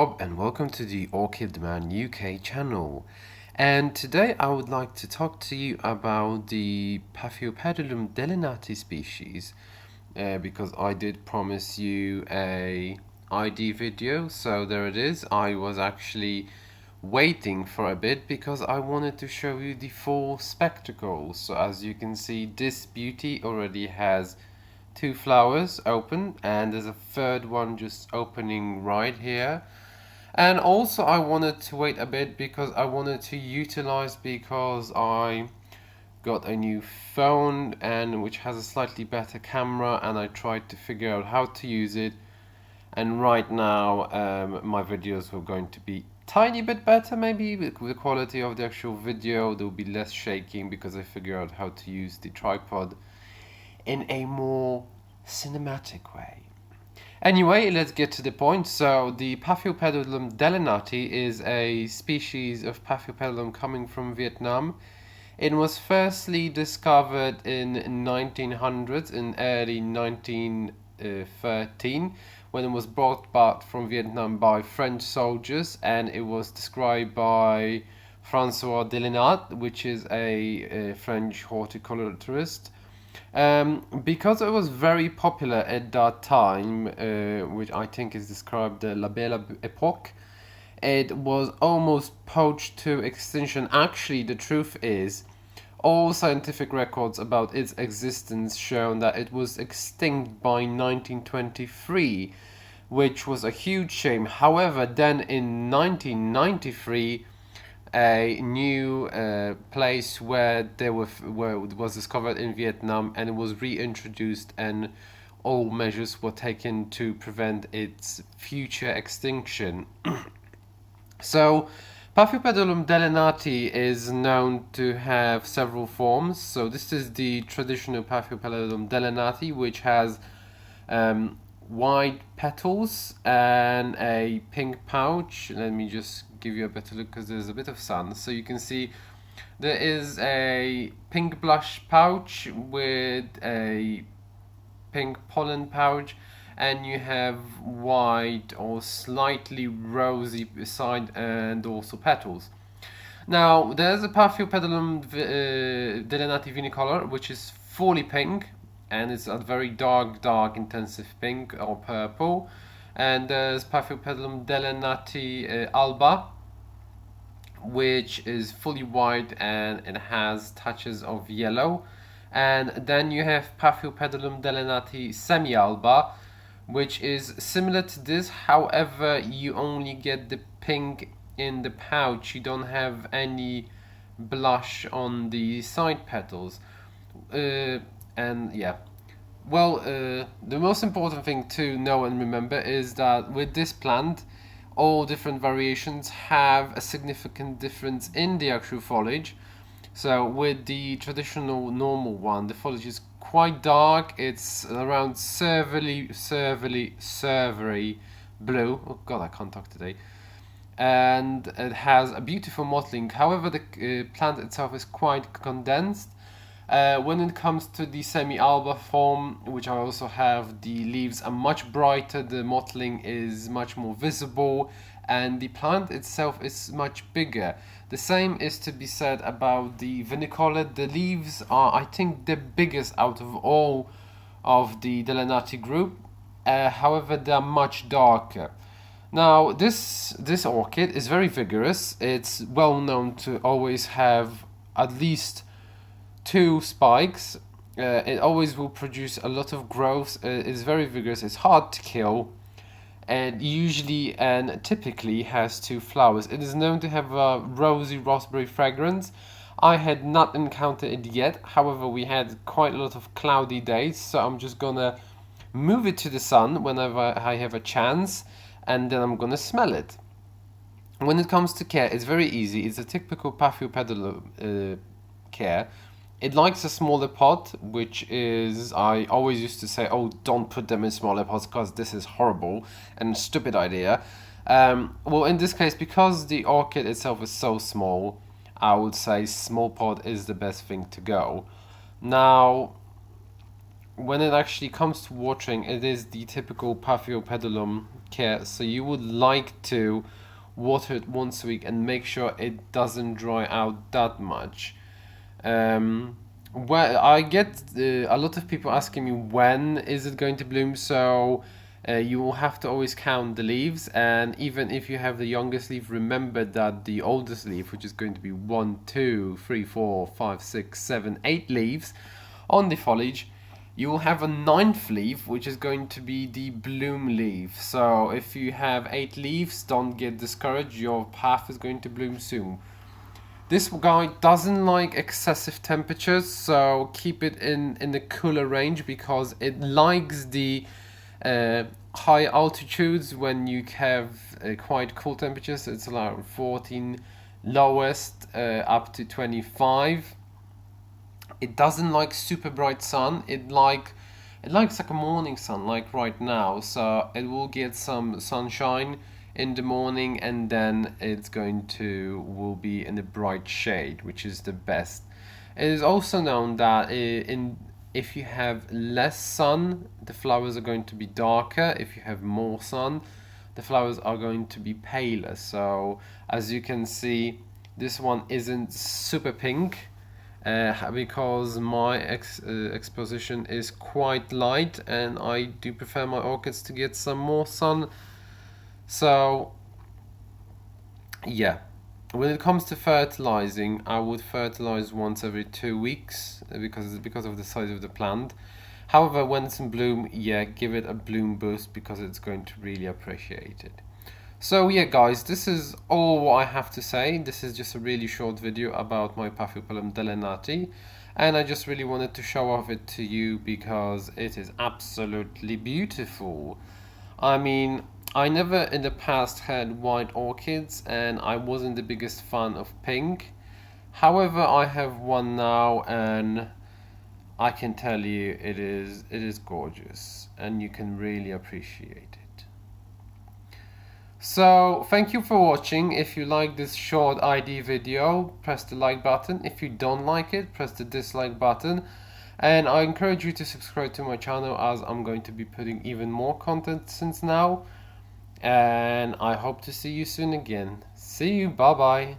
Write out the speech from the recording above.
Bob and welcome to the Orchid Man UK channel. And today I would like to talk to you about the Paphiopedilum delenatii species because I did promise you a ID video, so there it is. I was actually waiting for a bit because I wanted to show you the full spectacle. So as you can see, this beauty already has 2 flowers open and there's a third one just opening right here. And also I wanted to wait a bit because I wanted to utilize, because I got a new phone and which has a slightly better camera, and I tried to figure out how to use it. And right now my videos were going to be tiny bit better, maybe with the quality of the actual video. There will be less shaking because I figured out how to use the tripod in a more cinematic way. Anyway, let's get to the point. So the Paphiopedilum delenatii is a species of Paphiopedilum coming from Vietnam. It was firstly discovered in 1900s, in early 1913, when it was brought back from Vietnam by French soldiers, and it was described by François Delenatii, which is a French horticulturist. Because it was very popular at that time, which I think is described the La Belle Époque, it was almost poached to extinction. Actually, the truth is, all scientific records about its existence show that it was extinct by 1923, which was a huge shame. However, then in 1993, a new place where it was discovered in Vietnam, and it was reintroduced, and all measures were taken to prevent its future extinction. So Paphiopedilum delenatii is known to have several forms. So this is the traditional Paphiopedilum delenatii, which has white petals and a pink pouch. Let me just give you a better look because there's a bit of sun. So you can see there is a pink blush pouch with a pink pollen pouch, and you have white or slightly rosy side and also petals. Now there's a Paphiopedilum delenatii vinicolor, which is fully pink, and it's a very dark intensive pink or purple. And there's Paphiopedilum delenatii alba, which is fully white and it has touches of yellow. And then you have Paphiopedilum delenatii semi-alba, which is similar to this, however you only get the pink in the pouch, you don't have any blush on the side petals. And yeah, well, the most important thing to know and remember is that with this plant, all different variations have a significant difference in the actual foliage. So with the traditional normal one, the foliage is quite dark. It's around servery blue. Oh god, I can't talk today. And it has a beautiful mottling. However, the plant itself is quite condensed. When it comes to the semi-alba form, which I also have, the leaves are much brighter, the mottling is much more visible, and the plant itself is much bigger. The same is to be said about the vinicolor. The leaves are, I think, the biggest out of all of the delenatii group. However, they are much darker. Now, this orchid is very vigorous. It's well known to always have at least 2 spikes. It always will produce a lot of growth. It's very vigorous. It's hard to kill, and usually and typically has 2 flowers. It is known to have a rosy raspberry fragrance. I had not encountered it yet. However, we had quite a lot of cloudy days, so I'm just gonna move it to the sun whenever I have a chance, and then I'm gonna smell it. When it comes to care, it's very easy. It's a typical Paphiopedilum care. It likes a smaller pot, which is, I always used to say, oh, don't put them in smaller pots because this is horrible and a stupid idea. Well, in this case, because the orchid itself is so small, I would say small pot is the best thing to go. Now, when it actually comes to watering, it is the typical Paphiopedilum care. So you would like to water it once a week and make sure it doesn't dry out that much. Well, I get a lot of people asking me when is it going to bloom. So you will have to always count the leaves, and even if you have the youngest leaf, remember that the oldest leaf, which is going to be 1, 2, 3, 4, 5, 6, 7, 8 leaves on the foliage, you will have a ninth leaf, which is going to be the bloom leaf. So if you have 8 leaves, don't get discouraged, your path is going to bloom soon. This guy doesn't like excessive temperatures, so keep it in the cooler range, because it likes the high altitudes when you have quite cool temperatures. It's around 14 lowest up to 25. It doesn't like super bright sun. It likes like a morning sun, like right now. So it will get some sunshine in the morning, and then it's will be in a bright shade, which is the best. It is also known that if you have less sun, the flowers are going to be darker. If you have more sun, the flowers are going to be paler. So as you can see, this one isn't super pink, because my exposition is quite light, and I do prefer my orchids to get some more sun. So yeah, when it comes to fertilizing, I would fertilize once every 2 weeks, because of the size of the plant. However, when it's in bloom, yeah, give it a bloom boost, because it's going to really appreciate it. So yeah, guys, this is all what I have to say. This is just a really short video about my Paphiopedilum delenatii, and I just really wanted to show off it to you because it is absolutely beautiful. I mean, I never in the past had white orchids, and I wasn't the biggest fan of pink. However, I have one now, and I can tell you it is gorgeous, and you can really appreciate it. So thank you for watching. If you like this short ID video, press the like button. If you don't like it, press the dislike button. And I encourage you to subscribe to my channel, as I'm going to be putting even more content since now. And I hope to see you soon again. See you, bye bye.